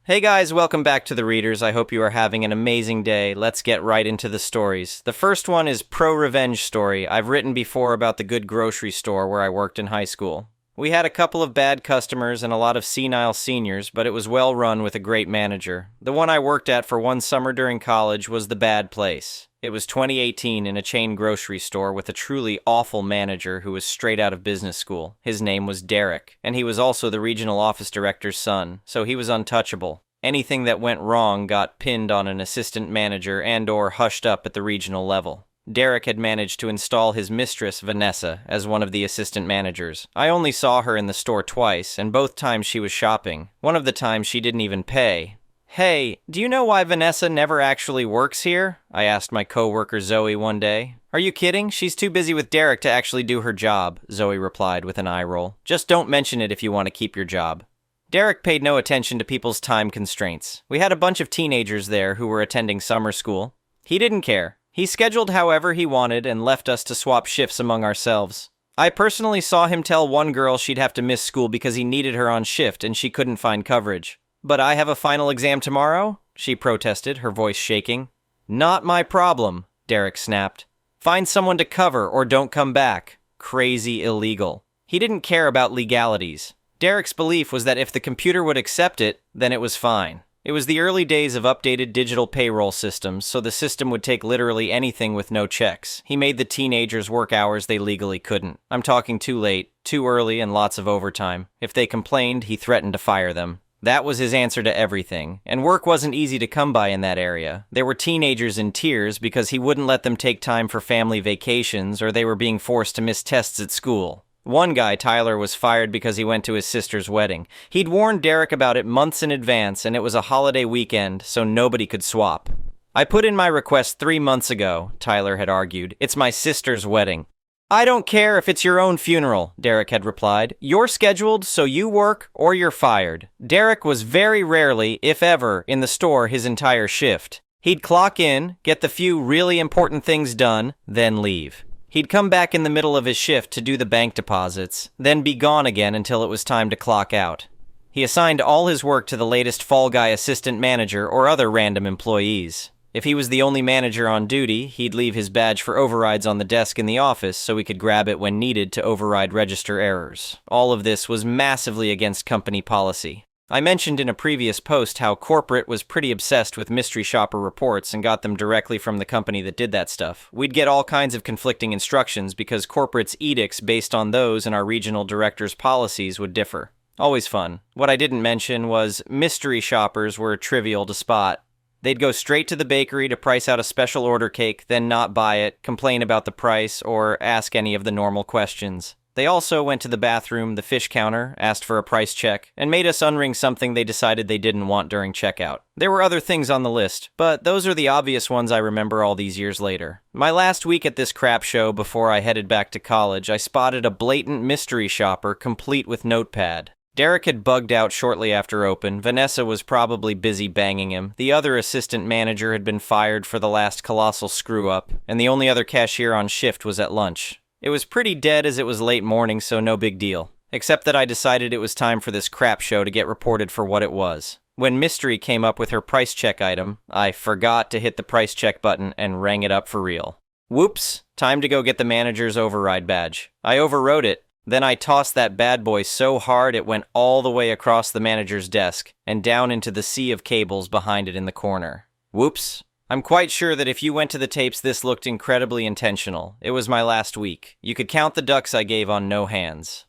Hey guys, welcome back to The Readers. I hope you are having an amazing day. Let's get right into the stories. The first one is Pro-Revenge Story. I've written before about the good grocery store where I worked in high school. We had a couple of bad customers and a lot of senile seniors, but it was well run with a great manager. The one I worked at for one summer during college was the bad place. It was 2018 in a chain grocery store with a truly awful manager who was straight out of business school. His name was Derek, and he was also the regional office director's son, so he was untouchable. Anything that went wrong got pinned on an assistant manager and/or hushed up at the regional level. Derek had managed to install his mistress, Vanessa, as one of the assistant managers. I only saw her in the store twice, and both times she was shopping. One of the times she didn't even pay. "Hey, do you know why Vanessa never actually works here?" I asked my coworker Zoe one day. "Are you kidding? She's too busy with Derek to actually do her job," Zoe replied with an eye roll. "Just don't mention it if you want to keep your job." Derek paid no attention to people's time constraints. We had a bunch of teenagers there who were attending summer school. He didn't care. He scheduled however he wanted and left us to swap shifts among ourselves. I personally saw him tell one girl she'd have to miss school because he needed her on shift and she couldn't find coverage. "But I have a final exam tomorrow?" she protested, her voice shaking. "Not my problem," Derek snapped. "Find someone to cover or don't come back." Crazy illegal. He didn't care about legalities. Derek's belief was that if the computer would accept it, then it was fine. It was the early days of updated digital payroll systems, so the system would take literally anything with no checks. He made the teenagers work hours they legally couldn't. I'm talking too late, too early, and lots of overtime. If they complained, he threatened to fire them. That was his answer to everything, and work wasn't easy to come by in that area. There were teenagers in tears because he wouldn't let them take time for family vacations or they were being forced to miss tests at school. One guy, Tyler, was fired because he went to his sister's wedding. He'd warned Derek about it months in advance, and it was a holiday weekend, so nobody could swap. "I put in my request 3 months ago," Tyler had argued. "It's my sister's wedding." "I don't care if it's your own funeral," Derek had replied. "You're scheduled, so you work or you're fired." Derek was very rarely, if ever, in the store his entire shift. He'd clock in, get the few really important things done, then leave. He'd come back in the middle of his shift to do the bank deposits, then be gone again until it was time to clock out. He assigned all his work to the latest Fall Guy assistant manager or other random employees. If he was the only manager on duty, he'd leave his badge for overrides on the desk in the office so he could grab it when needed to override register errors. All of this was massively against company policy. I mentioned in a previous post how corporate was pretty obsessed with mystery shopper reports and got them directly from the company that did that stuff. We'd get all kinds of conflicting instructions because corporate's edicts based on those and our regional director's policies would differ. Always fun. What I didn't mention was mystery shoppers were trivial to spot. They'd go straight to the bakery to price out a special order cake, then not buy it, complain about the price, or ask any of the normal questions. They also went to the bathroom, the fish counter, asked for a price check, and made us unring something they decided they didn't want during checkout. There were other things on the list, but those are the obvious ones I remember all these years later. My last week at this crap show before I headed back to college, I spotted a blatant mystery shopper complete with notepad. Derek had bugged out shortly after open. Vanessa was probably busy banging him. The other assistant manager had been fired for the last colossal screw-up, and the only other cashier on shift was at lunch. It was pretty dead as it was late morning, so no big deal. Except that I decided it was time for this crap show to get reported for what it was. When Mystery came up with her price check item, I forgot to hit the price check button and rang it up for real. Whoops, time to go get the manager's override badge. I overrode it. Then I tossed that bad boy so hard it went all the way across the manager's desk and down into the sea of cables behind it in the corner. Whoops. I'm quite sure that if you went to the tapes, this looked incredibly intentional. It was my last week. You could count the ducks I gave on no hands.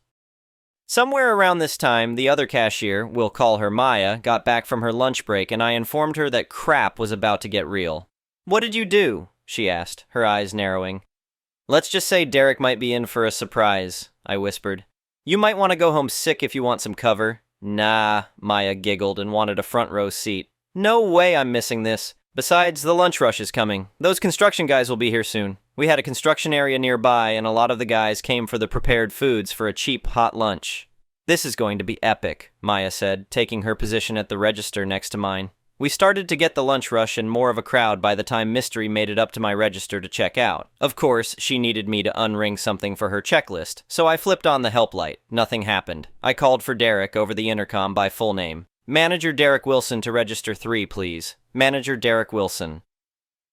Somewhere around this time, the other cashier, we'll call her Maya, got back from her lunch break and I informed her that crap was about to get real. "What did you do?" she asked, her eyes narrowing. "Let's just say Derek might be in for a surprise," I whispered. "You might want to go home sick if you want some cover." "Nah," Maya giggled and wanted a front row seat. "No way I'm missing this. Besides, the lunch rush is coming. Those construction guys will be here soon. We had a construction area nearby, and a lot of the guys came for the prepared foods for a cheap, hot lunch." "This is going to be epic," Maya said, taking her position at the register next to mine. We started to get the lunch rush and more of a crowd by the time Mystery made it up to my register to check out. Of course, she needed me to unring something for her checklist, so I flipped on the help light. Nothing happened. I called for Derek over the intercom by full name. Manager Derek Wilson to register 3, please. Manager Derek Wilson.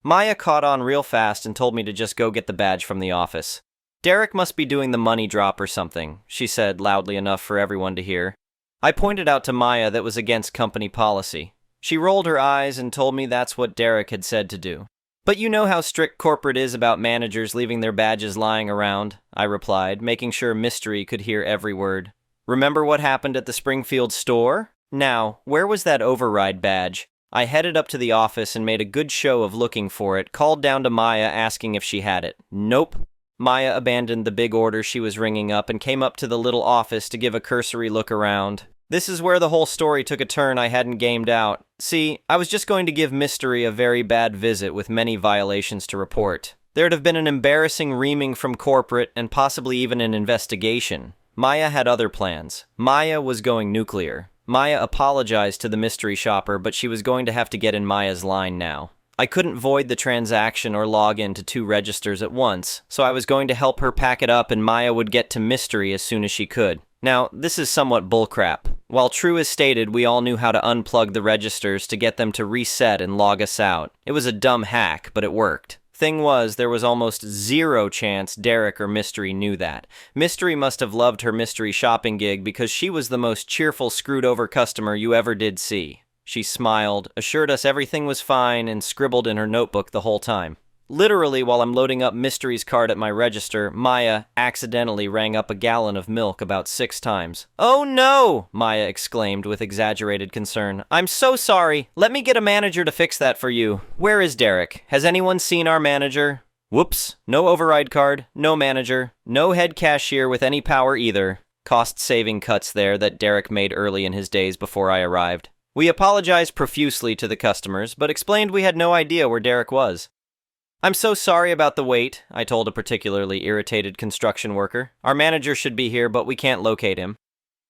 Maya caught on real fast and told me to just go get the badge from the office. Derek must be doing the money drop or something, she said loudly enough for everyone to hear. I pointed out to Maya that was against company policy. She rolled her eyes and told me that's what Derek had said to do. But you know how strict corporate is about managers leaving their badges lying around, I replied, making sure Mystery could hear every word. Remember what happened at the Springfield store? Now, where was that override badge? I headed up to the office and made a good show of looking for it, called down to Maya asking if she had it. Nope. Maya abandoned the big order she was ringing up and came up to the little office to give a cursory look around. This is where the whole story took a turn I hadn't gamed out. See, I was just going to give Mystery a very bad visit with many violations to report. There'd have been an embarrassing reaming from corporate and possibly even an investigation. Maya had other plans. Maya was going nuclear. Maya apologized to the mystery shopper, but she was going to have to get in Maya's line now. I couldn't void the transaction or log into 2 registers at once, so I was going to help her pack it up and Maya would get to Mystery as soon as she could. Now, this is somewhat bullcrap. While true as stated, we all knew how to unplug the registers to get them to reset and log us out. It was a dumb hack, but it worked. Thing was, there was almost zero chance Derek or Mystery knew that. Mystery must have loved her mystery shopping gig because she was the most cheerful, screwed-over customer you ever did see. She smiled, assured us everything was fine, and scribbled in her notebook the whole time. Literally, while I'm loading up Mystery's card at my register, Maya accidentally rang up a gallon of milk about 6 times. "Oh no!" Maya exclaimed with exaggerated concern. "I'm so sorry. Let me get a manager to fix that for you. Where is Derek? Has anyone seen our manager?" Whoops. No override card, no manager, no head cashier with any power either. Cost-saving cuts there that Derek made early in his days before I arrived. We apologized profusely to the customers, but explained we had no idea where Derek was. "I'm so sorry about the wait," I told a particularly irritated construction worker. "Our manager should be here, but we can't locate him."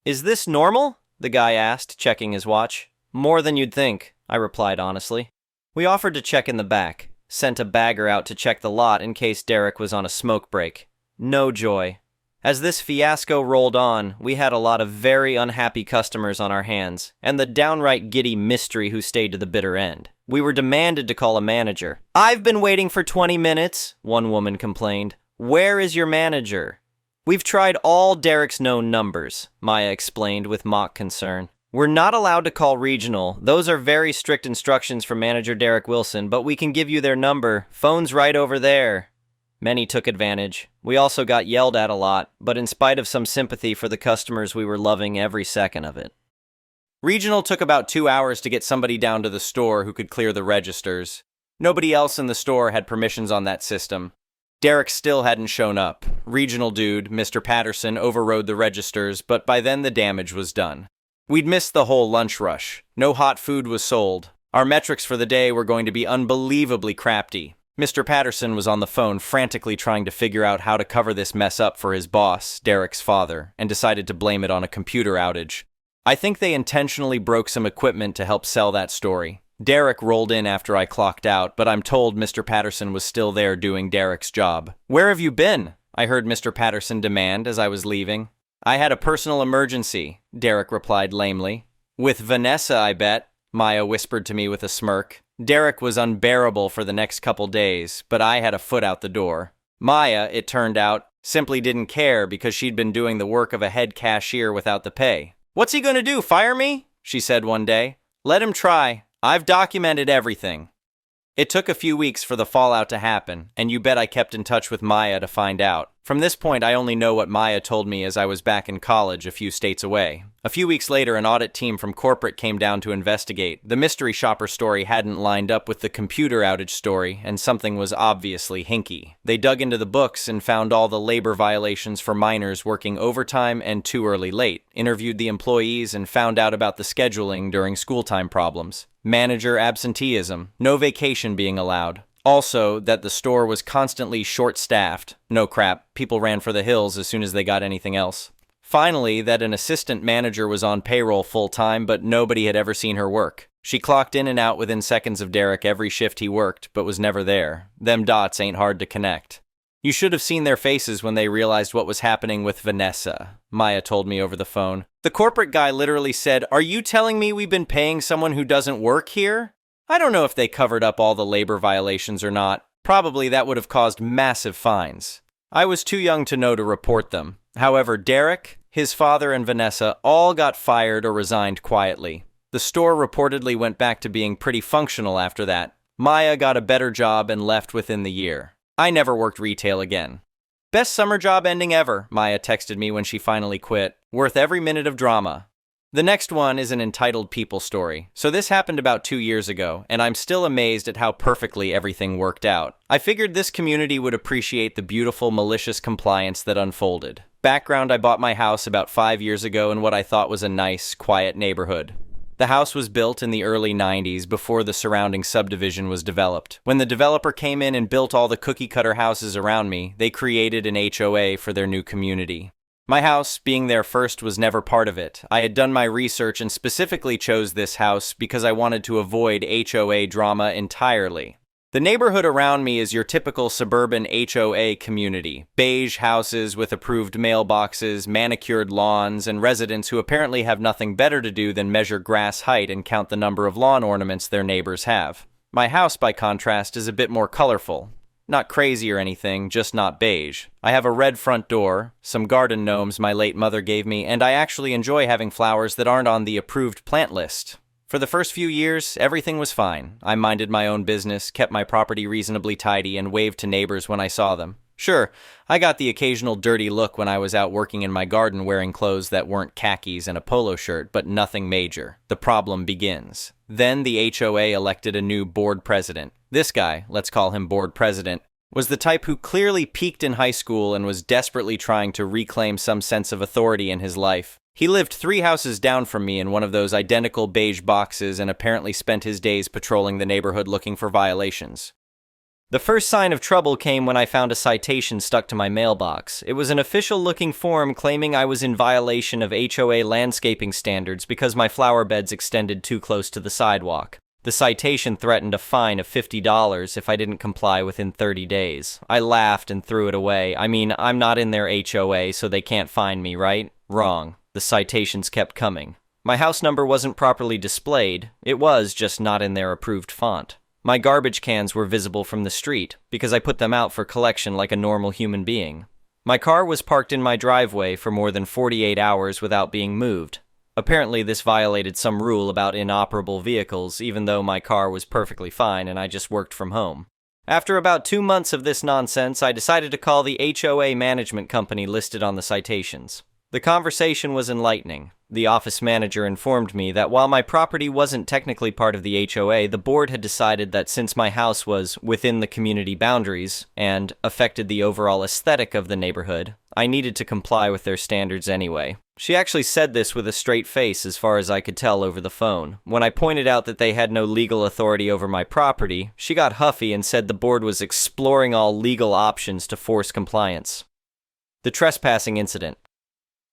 "Is this normal?" the guy asked, checking his watch. "More than you'd think," I replied honestly. We offered to check in the back, sent a bagger out to check the lot in case Derek was on a smoke break. No joy. As this fiasco rolled on, we had a lot of very unhappy customers on our hands, and the downright giddy Mystery who stayed to the bitter end. We were demanded to call a manager. "I've been waiting for 20 minutes, one woman complained. "Where is your manager?" "We've tried all Derek's known numbers," Maya explained with mock concern. "We're not allowed to call regional. Those are very strict instructions from manager Derek Wilson, but we can give you their number. Phone's right over there." Many took advantage. We also got yelled at a lot, but in spite of some sympathy for the customers, we were loving every second of it. Regional took about 2 hours to get somebody down to the store who could clear the registers. Nobody else in the store had permissions on that system. Derek still hadn't shown up. Regional dude, Mr. Patterson, overrode the registers, but by then the damage was done. We'd missed the whole lunch rush. No hot food was sold. Our metrics for the day were going to be unbelievably crafty. Mr. Patterson was on the phone frantically trying to figure out how to cover this mess up for his boss, Derek's father, and decided to blame it on a computer outage. I think they intentionally broke some equipment to help sell that story. Derek rolled in after I clocked out, but I'm told Mr. Patterson was still there doing Derek's job. "Where have you been?" I heard Mr. Patterson demand as I was leaving. "I had a personal emergency," Derek replied lamely. "With Vanessa, I bet," Maya whispered to me with a smirk. Derek was unbearable for the next couple days, but I had a foot out the door. Maya, it turned out, simply didn't care because she'd been doing the work of a head cashier without the pay. "What's he gonna do, fire me?" she said one day. "Let him try. I've documented everything." It took a few weeks for the fallout to happen, and you bet I kept in touch with Maya to find out. From this point, I only know what Maya told me as I was back in college a few states away. A few weeks later, an audit team from corporate came down to investigate. The mystery shopper story hadn't lined up with the computer outage story, and something was obviously hinky. They dug into the books and found all the labor violations for minors working overtime and too early late, interviewed the employees, and found out about the scheduling during school time problems. Manager absenteeism, no vacation being allowed. Also, that the store was constantly short-staffed. No crap, people ran for the hills as soon as they got anything else. Finally, that an assistant manager was on payroll full-time, but nobody had ever seen her work. She clocked in and out within seconds of Derek every shift he worked, but was never there. Them dots ain't hard to connect. You should have seen their faces when they realized what was happening with Vanessa, Maya told me over the phone. The corporate guy literally said, "Are you telling me we've been paying someone who doesn't work here?" I don't know if they covered up all the labor violations or not. Probably that would have caused massive fines. I was too young to know to report them. However, Derek, his father, and Vanessa all got fired or resigned quietly. The store reportedly went back to being pretty functional after that. Maya got a better job and left within the year. I never worked retail again. Best summer job ending ever, Maya texted me when she finally quit. Worth every minute of drama. The next one is an entitled people story. So this happened about 2 years ago, and I'm still amazed at how perfectly everything worked out. I figured this community would appreciate the beautiful, malicious compliance that unfolded. Background: I bought my house about 5 years ago in what I thought was a nice, quiet neighborhood. The house was built in the early 90s before the surrounding subdivision was developed. When the developer came in and built all the cookie-cutter houses around me, they created an HOA for their new community. My house, being there first, was never part of it. I had done my research and specifically chose this house because I wanted to avoid HOA drama entirely. The neighborhood around me is your typical suburban HOA community. Beige houses with approved mailboxes, manicured lawns, and residents who apparently have nothing better to do than measure grass height and count the number of lawn ornaments their neighbors have. My house, by contrast, is a bit more colorful. Not crazy or anything, just not beige. I have a red front door, some garden gnomes my late mother gave me, and I actually enjoy having flowers that aren't on the approved plant list. For the first few years, everything was fine. I minded my own business, kept my property reasonably tidy, and waved to neighbors when I saw them. Sure, I got the occasional dirty look when I was out working in my garden wearing clothes that weren't khakis and a polo shirt, but nothing major. The problem begins. Then the HOA elected a new board president. This guy, let's call him board president, was the type who clearly peaked in high school and was desperately trying to reclaim some sense of authority in his life. He lived 3 houses down from me in one of those identical beige boxes and apparently spent his days patrolling the neighborhood looking for violations. The first sign of trouble came when I found a citation stuck to my mailbox. It was an official-looking form claiming I was in violation of HOA landscaping standards because my flower beds extended too close to the sidewalk. The citation threatened a fine of $50 if I didn't comply within 30 days. I laughed and threw it away. I mean, I'm not in their HOA, so they can't fine me, right? Wrong. The citations kept coming. My house number wasn't properly displayed. It was just not in their approved font. My garbage cans were visible from the street because I put them out for collection like a normal human being. My car was parked in my driveway for more than 48 hours without being moved. Apparently, this violated some rule about inoperable vehicles, even though my car was perfectly fine and I just worked from home. After about 2 months of this nonsense, I decided to call the HOA management company listed on the citations. The conversation was enlightening. The office manager informed me that while my property wasn't technically part of the HOA, the board had decided that since my house was within the community boundaries and affected the overall aesthetic of the neighborhood, I needed to comply with their standards anyway. She actually said this with a straight face as far as I could tell over the phone. When I pointed out that they had no legal authority over my property, she got huffy and said the board was exploring all legal options to force compliance. The trespassing incident.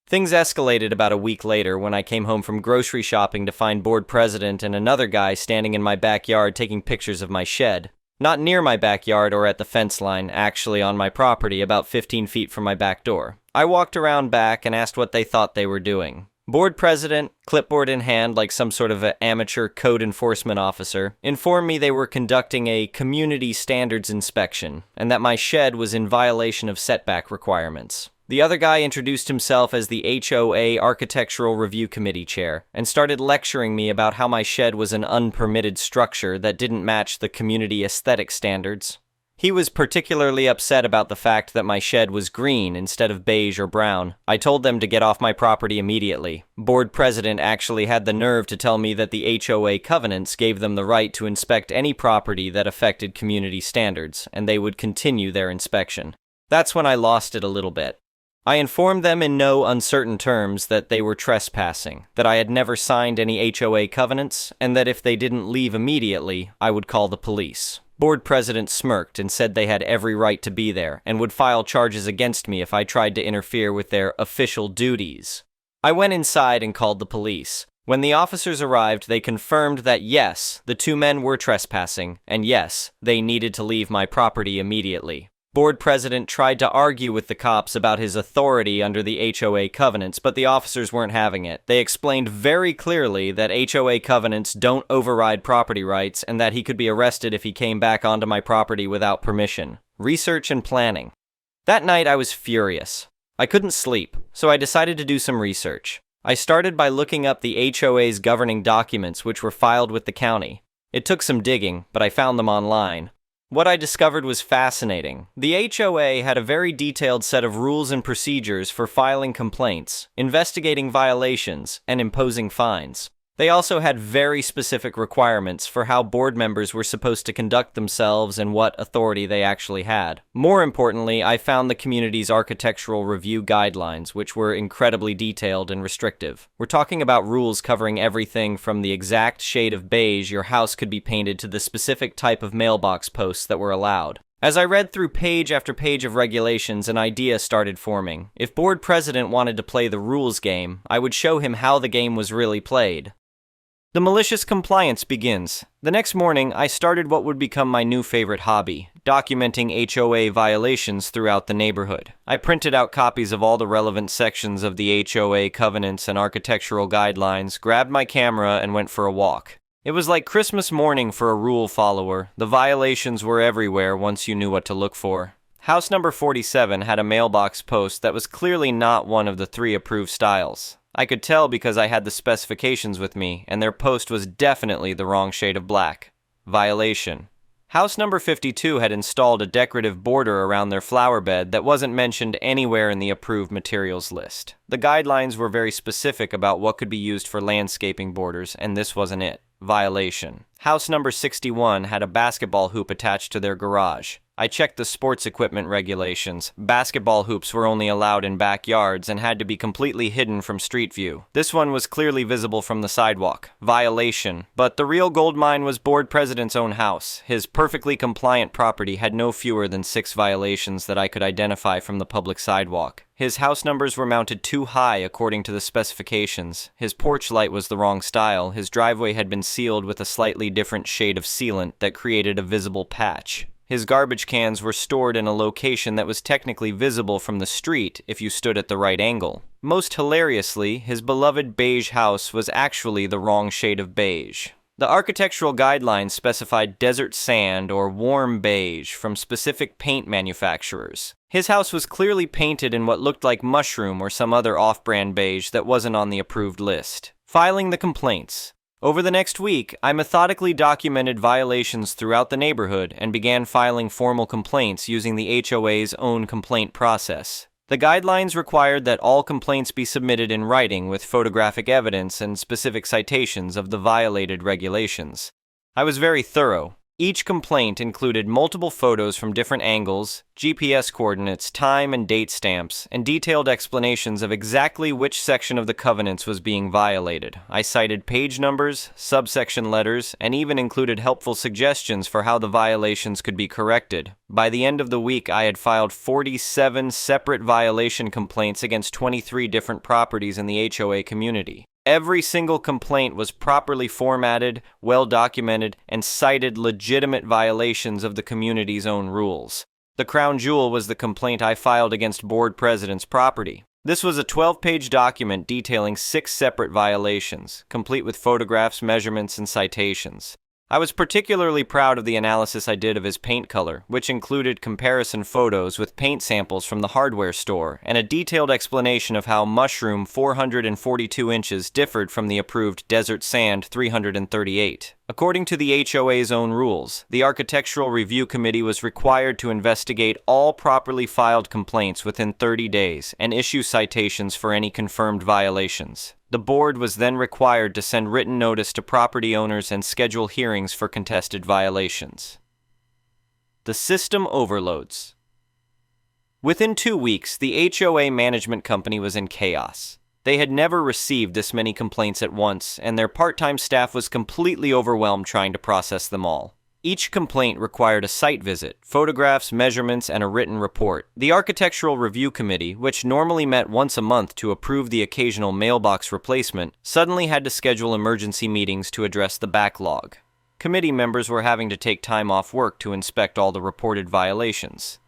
Things escalated about a week later when I came home from grocery shopping to find board president and another guy standing in my backyard taking pictures of my shed. Not near my backyard or at the fence line, actually on my property about 15 feet from my back door. I walked around back and asked what they thought they were doing. Board president, clipboard in hand like some sort of an amateur code enforcement officer, informed me they were conducting a community standards inspection and that my shed was in violation of setback requirements. The other guy introduced himself as the HOA Architectural Review Committee chair and started lecturing me about how my shed was an unpermitted structure that didn't match the community aesthetic standards. He was particularly upset about the fact that my shed was green instead of beige or brown. I told them to get off my property immediately. Board president actually had the nerve to tell me that the HOA covenants gave them the right to inspect any property that affected community standards, and they would continue their inspection. That's when I lost it a little bit. I informed them in no uncertain terms that they were trespassing, that I had never signed any HOA covenants, and that if they didn't leave immediately, I would call the police. Board president smirked and said they had every right to be there and would file charges against me if I tried to interfere with their official duties. I went inside and called the police. When the officers arrived, they confirmed that yes, the 2 men were trespassing, and yes, they needed to leave my property immediately. Board president tried to argue with the cops about his authority under the HOA covenants, but the officers weren't having it. They explained very clearly that HOA covenants don't override property rights and that he could be arrested if he came back onto my property without permission. Research and planning. That night I was furious. I couldn't sleep, so I decided to do some research. I started by looking up the HOA's governing documents, which were filed with the county. It took some digging, but I found them online. What I discovered was fascinating. The HOA had a very detailed set of rules and procedures for filing complaints, investigating violations, and imposing fines. They also had very specific requirements for how board members were supposed to conduct themselves and what authority they actually had. More importantly, I found the community's architectural review guidelines, which were incredibly detailed and restrictive. We're talking about rules covering everything from the exact shade of beige your house could be painted to the specific type of mailbox posts that were allowed. As I read through page after page of regulations, an idea started forming. If board president wanted to play the rules game, I would show him how the game was really played. The malicious compliance begins. The next morning, I started what would become my new favorite hobby, documenting HOA violations throughout the neighborhood. I printed out copies of all the relevant sections of the HOA covenants and architectural guidelines, grabbed my camera, and went for a walk. It was like Christmas morning for a rule follower. The violations were everywhere once you knew what to look for. House number 47 had a mailbox post that was clearly not one of the 3 approved styles. I could tell because I had the specifications with me, and their post was definitely the wrong shade of black. Violation. House number 52 had installed a decorative border around their flower bed that wasn't mentioned anywhere in the approved materials list. The guidelines were very specific about what could be used for landscaping borders, and this wasn't it. Violation. House number 61 had a basketball hoop attached to their garage. I checked the sports equipment regulations. Basketball hoops were only allowed in backyards and had to be completely hidden from street view. This one was clearly visible from the sidewalk. Violation. But the real gold mine was board president's own house. His perfectly compliant property had no fewer than 6 violations that I could identify from the public sidewalk. His house numbers were mounted too high according to the specifications. His porch light was the wrong style. His driveway had been sealed with a slightly different shade of sealant that created a visible patch. His garbage cans were stored in a location that was technically visible from the street if you stood at the right angle. Most hilariously, his beloved beige house was actually the wrong shade of beige. The architectural guidelines specified desert sand or warm beige from specific paint manufacturers. His house was clearly painted in what looked like mushroom or some other off-brand beige that wasn't on the approved list. Filing the complaints. Over the next week, I methodically documented violations throughout the neighborhood and began filing formal complaints using the HOA's own complaint process. The guidelines required that all complaints be submitted in writing with photographic evidence and specific citations of the violated regulations. I was very thorough. Each complaint included multiple photos from different angles, GPS coordinates, time and date stamps, and detailed explanations of exactly which section of the covenants was being violated. I cited page numbers, subsection letters, and even included helpful suggestions for how the violations could be corrected. By the end of the week, I had filed 47 separate violation complaints against 23 different properties in the HOA community. Every single complaint was properly formatted, well documented, and cited legitimate violations of the community's own rules. The crown jewel was the complaint I filed against board president's property. This was a 12-page document detailing 6 separate violations, complete with photographs, measurements, and citations. I was particularly proud of the analysis I did of his paint color, which included comparison photos with paint samples from the hardware store and a detailed explanation of how mushroom 442 inches differed from the approved desert sand 338. According to the HOA's own rules, the Architectural Review Committee was required to investigate all properly filed complaints within 30 days and issue citations for any confirmed violations. The board was then required to send written notice to property owners and schedule hearings for contested violations. The system overloads. Within 2 weeks, the HOA management company was in chaos. They had never received this many complaints at once, and their part-time staff was completely overwhelmed trying to process them all. Each complaint required a site visit, photographs, measurements, and a written report. The Architectural Review Committee, which normally met once a month to approve the occasional mailbox replacement, suddenly had to schedule emergency meetings to address the backlog. Committee members were having to take time off work to inspect all the reported violations.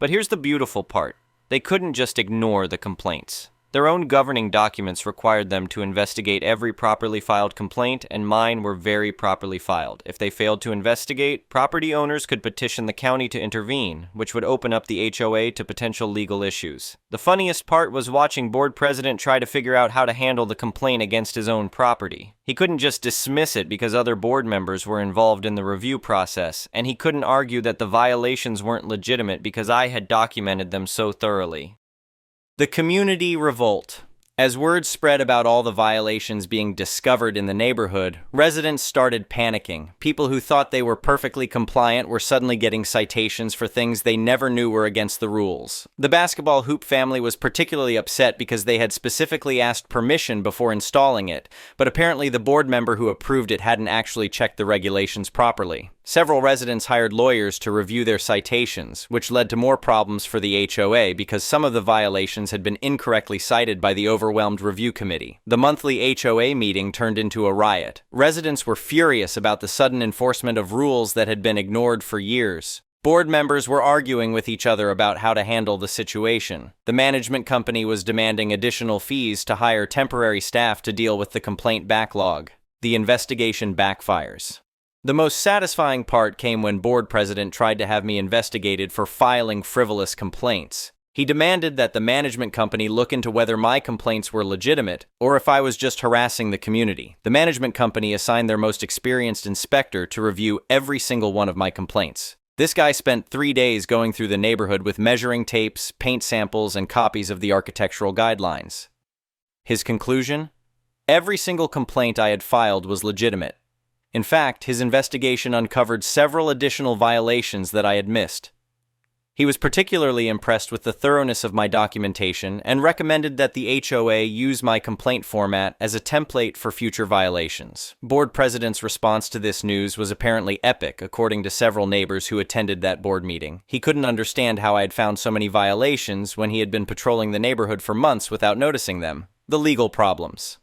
But here's the beautiful part. They couldn't just ignore the complaints. Their own governing documents required them to investigate every properly filed complaint, and mine were very properly filed. If they failed to investigate, property owners could petition the county to intervene, which would open up the HOA to potential legal issues. The funniest part was watching board president try to figure out how to handle the complaint against his own property. He couldn't just dismiss it because other board members were involved in the review process, and he couldn't argue that the violations weren't legitimate because I had documented them so thoroughly. The community revolt. As word spread about all the violations being discovered in the neighborhood, residents started panicking. People who thought they were perfectly compliant were suddenly getting citations for things they never knew were against the rules. The basketball hoop family was particularly upset because they had specifically asked permission before installing it, but apparently the board member who approved it hadn't actually checked the regulations properly. Several residents hired lawyers to review their citations, which led to more problems for the HOA because some of the violations had been incorrectly cited by the overwhelmed review committee. The monthly HOA meeting turned into a riot. Residents were furious about the sudden enforcement of rules that had been ignored for years. Board members were arguing with each other about how to handle the situation. The management company was demanding additional fees to hire temporary staff to deal with the complaint backlog. The investigation backfires. The most satisfying part came when board president tried to have me investigated for filing frivolous complaints. He demanded that the management company look into whether my complaints were legitimate or if I was just harassing the community. The management company assigned their most experienced inspector to review every single one of my complaints. This guy spent 3 days going through the neighborhood with measuring tapes, paint samples, and copies of the architectural guidelines. His conclusion? Every single complaint I had filed was legitimate. In fact, his investigation uncovered several additional violations that I had missed. He was particularly impressed with the thoroughness of my documentation and recommended that the HOA use my complaint format as a template for future violations. Board president's response to this news was apparently epic, according to several neighbors who attended that board meeting. He couldn't understand how I had found so many violations when he had been patrolling the neighborhood for months without noticing them. The legal problems.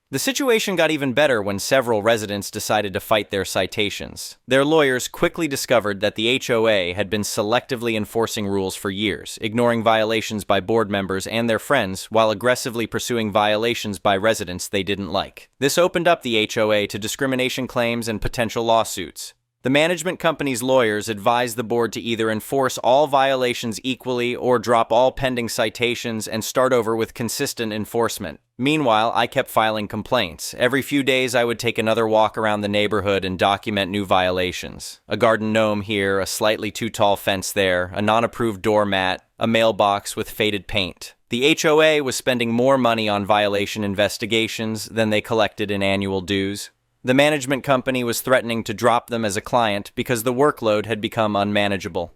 The situation got even better when several residents decided to fight their citations. Their lawyers quickly discovered that the HOA had been selectively enforcing rules for years, ignoring violations by board members and their friends while aggressively pursuing violations by residents they didn't like. This opened up the HOA to discrimination claims and potential lawsuits. The management company's lawyers advised the board to either enforce all violations equally or drop all pending citations and start over with consistent enforcement. Meanwhile, I kept filing complaints. Every few days, I would take another walk around the neighborhood and document new violations. A garden gnome here, a slightly too tall fence there, a non-approved doormat, a mailbox with faded paint. The HOA was spending more money on violation investigations than they collected in annual dues. The management company was threatening to drop them as a client because the workload had become unmanageable.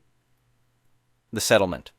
The settlement.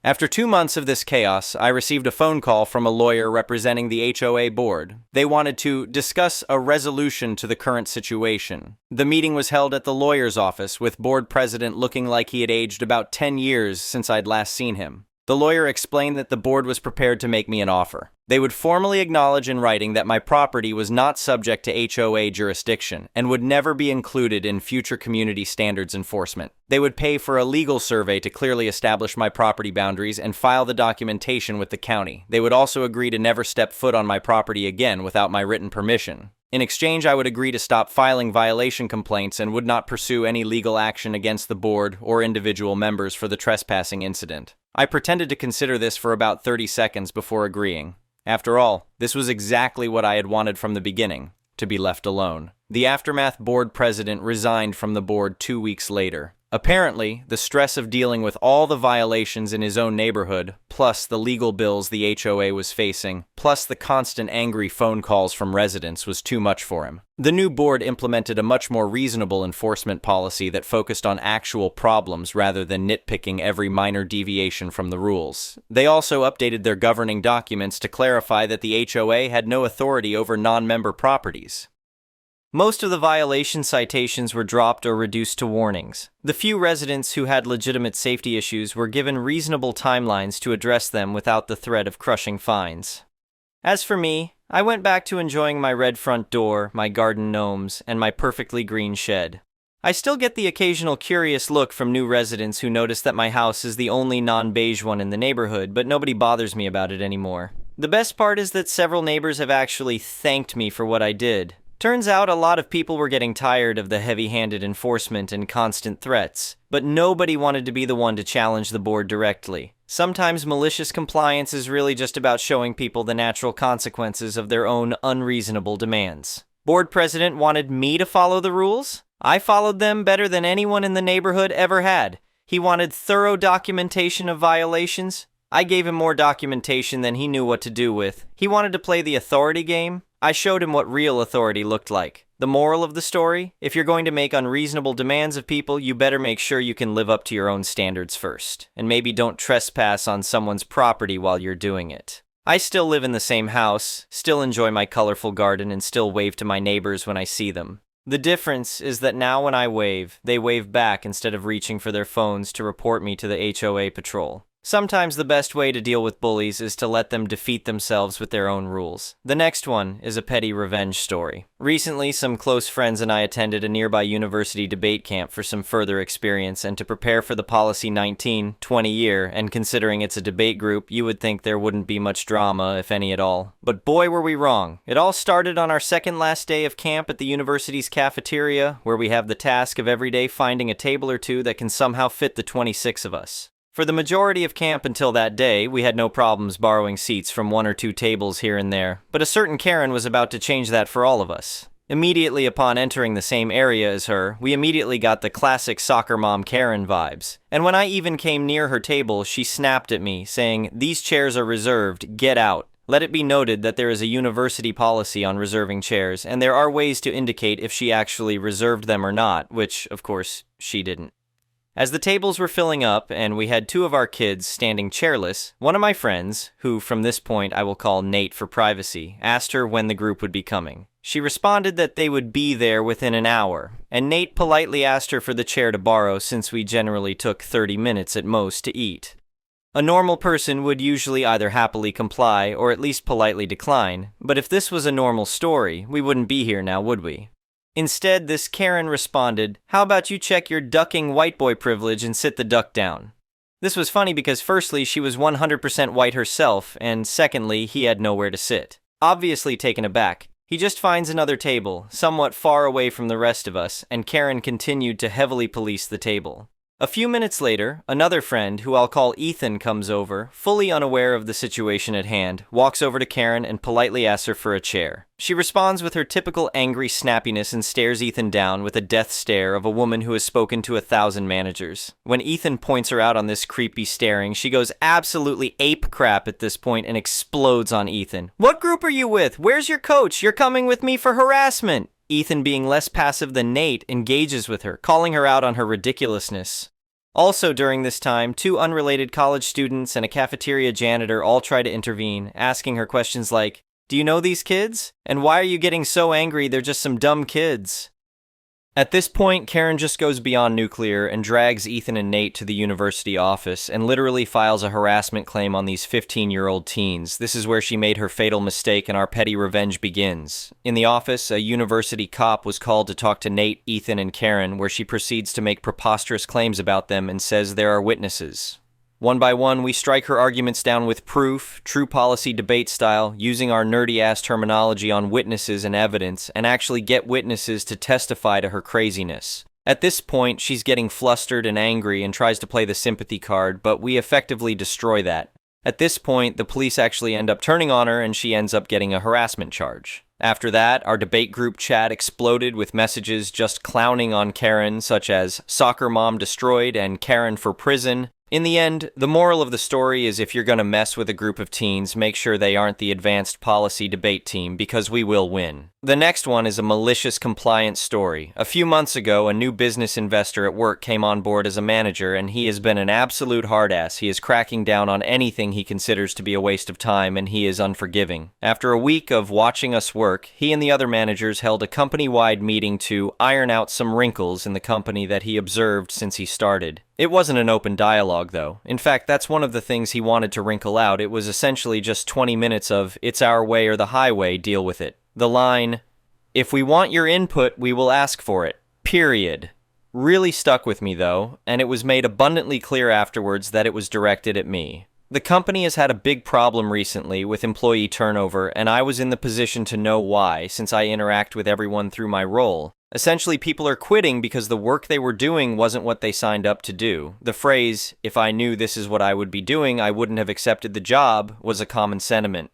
After 2 months of this chaos, I received a phone call from a lawyer representing the HOA board. They wanted to discuss a resolution to the current situation. The meeting was held at the lawyer's office, with board president looking like he had aged about 10 years since I'd last seen him. The lawyer explained that the board was prepared to make me an offer. They would formally acknowledge in writing that my property was not subject to HOA jurisdiction and would never be included in future community standards enforcement. They would pay for a legal survey to clearly establish my property boundaries and file the documentation with the county. They would also agree to never step foot on my property again without my written permission. In exchange, I would agree to stop filing violation complaints and would not pursue any legal action against the board or individual members for the trespassing incident. I pretended to consider this for about 30 seconds before agreeing. After all, this was exactly what I had wanted from the beginning, to be left alone. The Aftermath board president resigned from the board 2 weeks later. Apparently, the stress of dealing with all the violations in his own neighborhood, plus the legal bills the HOA was facing, plus the constant angry phone calls from residents was too much for him. The new board implemented a much more reasonable enforcement policy that focused on actual problems rather than nitpicking every minor deviation from the rules. They also updated their governing documents to clarify that the HOA had no authority over non-member properties. Most of the violation citations were dropped or reduced to warnings. The few residents who had legitimate safety issues were given reasonable timelines to address them without the threat of crushing fines. As for me, I went back to enjoying my red front door, my garden gnomes, and my perfectly green shed. I still get the occasional curious look from new residents who notice that my house is the only non-beige one in the neighborhood, but nobody bothers me about it anymore. The best part is that several neighbors have actually thanked me for what I did. Turns out a lot of people were getting tired of the heavy-handed enforcement and constant threats, but nobody wanted to be the one to challenge the board directly. Sometimes malicious compliance is really just about showing people the natural consequences of their own unreasonable demands. Board president wanted me to follow the rules? I followed them better than anyone in the neighborhood ever had. He wanted thorough documentation of violations. I gave him more documentation than he knew what to do with. He wanted to play the authority game. I showed him what real authority looked like. The moral of the story? If you're going to make unreasonable demands of people, you better make sure you can live up to your own standards first. And maybe don't trespass on someone's property while you're doing it. I still live in the same house, still enjoy my colorful garden, and still wave to my neighbors when I see them. The difference is that now when I wave, they wave back instead of reaching for their phones to report me to the HOA patrol. Sometimes the best way to deal with bullies is to let them defeat themselves with their own rules. The next one is a petty revenge story. Recently, some close friends and I attended a nearby university debate camp for some further experience and to prepare for the Policy 1920 year, and considering it's a debate group, you would think there wouldn't be much drama, if any at all. But boy were we wrong. It all started on our second last day of camp at the university's cafeteria, where we have the task of every day finding a table or two that can somehow fit the 26 of us. For the majority of camp until that day, we had no problems borrowing seats from one or two tables here and there, but a certain Karen was about to change that for all of us. Immediately upon entering the same area as her, we immediately got the classic soccer mom Karen vibes. And when I even came near her table, she snapped at me, saying, "These chairs are reserved, get out." Let it be noted that there is a university policy on reserving chairs, and there are ways to indicate if she actually reserved them or not, which, of course, she didn't. As the tables were filling up and we had two of our kids standing chairless, one of my friends, who from this point I will call Nate for privacy, asked her when the group would be coming. She responded that they would be there within an hour, and Nate politely asked her for the chair to borrow since we generally took 30 minutes at most to eat. A normal person would usually either happily comply or at least politely decline, but if this was a normal story, we wouldn't be here now, would we? Instead, this Karen responded, "How about you check your ducking white boy privilege and sit the duck down?" This was funny because firstly, she was 100% white herself, and secondly, he had nowhere to sit. Obviously taken aback, he just finds another table, somewhat far away from the rest of us, and Karen continued to heavily police the table. A few minutes later, another friend, who I'll call Ethan, comes over, fully unaware of the situation at hand, walks over to Karen and politely asks her for a chair. She responds with her typical angry snappiness and stares Ethan down with a death stare of a woman who has spoken to 1,000 managers. When Ethan points her out on this creepy staring, she goes absolutely ape crap at this point and explodes on Ethan. "What group are you with? Where's your coach? You're coming with me for harassment." Ethan, being less passive than Nate, engages with her, calling her out on her ridiculousness. Also during this time, two unrelated college students and a cafeteria janitor all try to intervene, asking her questions like, "Do you know these kids? And why are you getting so angry? They're just some dumb kids." At this point, Karen just goes beyond nuclear and drags Ethan and Nate to the university office and literally files a harassment claim on these 15-year-old teens. This is where she made her fatal mistake and our petty revenge begins. In the office, a university cop was called to talk to Nate, Ethan, and Karen, where she proceeds to make preposterous claims about them and says there are witnesses. One by one, we strike her arguments down with proof, true policy debate style, using our nerdy-ass terminology on witnesses and evidence, and actually get witnesses to testify to her craziness. At this point, she's getting flustered and angry and tries to play the sympathy card, but we effectively destroy that. At this point, the police actually end up turning on her and she ends up getting a harassment charge. After that, our debate group chat exploded with messages just clowning on Karen, such as "Soccer Mom Destroyed" and "Karen for Prison." In the end, the moral of the story is if you're going to mess with a group of teens, make sure they aren't the advanced policy debate team, because we will win. The next one is a malicious compliance story. A few months ago, a new business investor at work came on board as a manager, and he has been an absolute hard-ass. He is cracking down on anything he considers to be a waste of time, and he is unforgiving. After a week of watching us work, he and the other managers held a company-wide meeting to iron out some wrinkles in the company that he observed since he started. It wasn't an open dialogue, though. In fact, that's one of the things he wanted to wrinkle out. It was essentially just 20 minutes of, "It's our way or the highway, deal with it." The line, "If we want your input, we will ask for it. Period." really stuck with me though, and it was made abundantly clear afterwards that it was directed at me. The company has had a big problem recently with employee turnover, and I was in the position to know why, since I interact with everyone through my role. Essentially, people are quitting because the work they were doing wasn't what they signed up to do. The phrase, "if I knew this is what I would be doing, I wouldn't have accepted the job," was a common sentiment.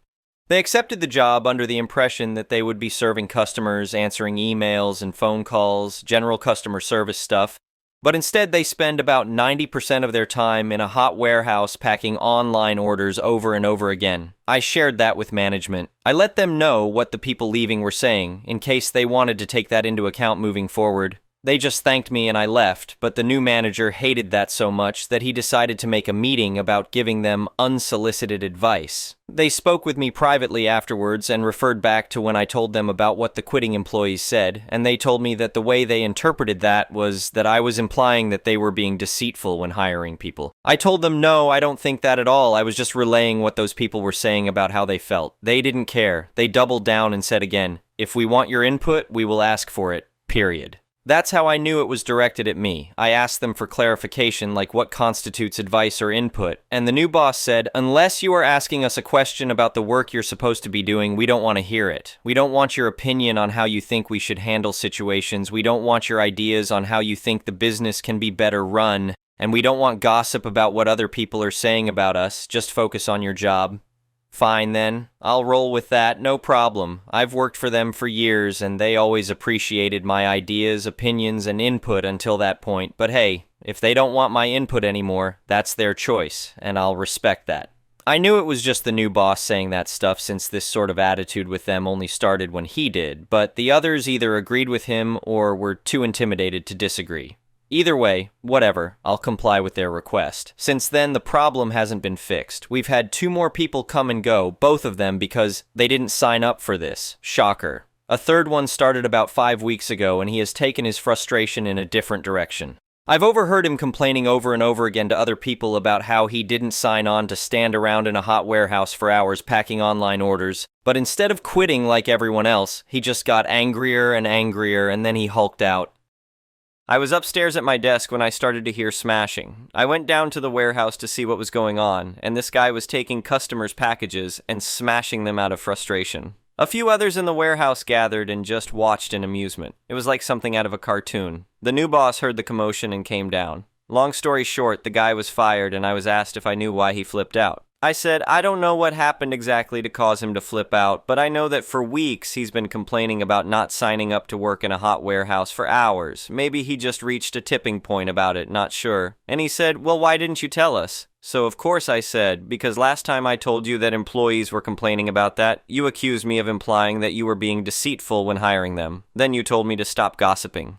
They accepted the job under the impression that they would be serving customers, answering emails and phone calls, general customer service stuff, but instead they spend about 90% of their time in a hot warehouse packing online orders over and over again. I shared that with management. I let them know what the people leaving were saying, in case they wanted to take that into account moving forward. They just thanked me and I left, but the new manager hated that so much that he decided to make a meeting about giving them unsolicited advice. They spoke with me privately afterwards and referred back to when I told them about what the quitting employees said, and they told me that the way they interpreted that was that I was implying that they were being deceitful when hiring people. I told them no, I don't think that at all. I was just relaying what those people were saying about how they felt. They didn't care. They doubled down and said again, "If we want your input, we will ask for it, period." That's how I knew it was directed at me. I asked them for clarification, like what constitutes advice or input, and the new boss said, "Unless you are asking us a question about the work you're supposed to be doing, we don't want to hear it. We don't want your opinion on how you think we should handle situations. We don't want your ideas on how you think the business can be better run, and we don't want gossip about what other people are saying about us. Just focus on your job." Fine then, I'll roll with that, no problem. I've worked for them for years and they always appreciated my ideas, opinions, and input until that point, but hey, if they don't want my input anymore, that's their choice, and I'll respect that. I knew it was just the new boss saying that stuff since this sort of attitude with them only started when he did, but the others either agreed with him or were too intimidated to disagree. Either way, whatever, I'll comply with their request. Since then, the problem hasn't been fixed. We've had 2 more people come and go, both of them because they didn't sign up for this. Shocker. A third one started about 5 weeks ago, and he has taken his frustration in a different direction. I've overheard him complaining over and over again to other people about how he didn't sign on to stand around in a hot warehouse for hours packing online orders, but instead of quitting like everyone else, he just got angrier and angrier, and then he hulked out. I was upstairs at my desk when I started to hear smashing. I went down to the warehouse to see what was going on, and this guy was taking customers' packages and smashing them out of frustration. A few others in the warehouse gathered and just watched in amusement. It was like something out of a cartoon. The new boss heard the commotion and came down. Long story short, the guy was fired and I was asked if I knew why he flipped out. I said, I don't know what happened exactly to cause him to flip out, but I know that for weeks he's been complaining about not signing up to work in a hot warehouse for hours. Maybe he just reached a tipping point about it, not sure. And he said, well, why didn't you tell us? So of course I said, because last time I told you that employees were complaining about that, you accused me of implying that you were being deceitful when hiring them. Then you told me to stop gossiping.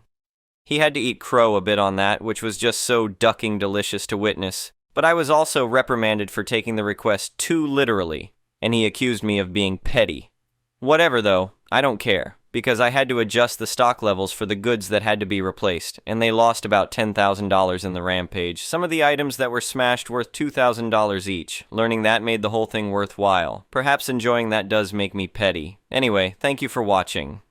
He had to eat crow a bit on that, which was just so ducking delicious to witness. But I was also reprimanded for taking the request too literally, and he accused me of being petty. Whatever though, I don't care, because I had to adjust the stock levels for the goods that had to be replaced, and they lost about $10,000 in the rampage. Some of the items that were smashed worth $2,000 each. Learning that made the whole thing worthwhile. Perhaps enjoying that does make me petty. Anyway, thank you for watching.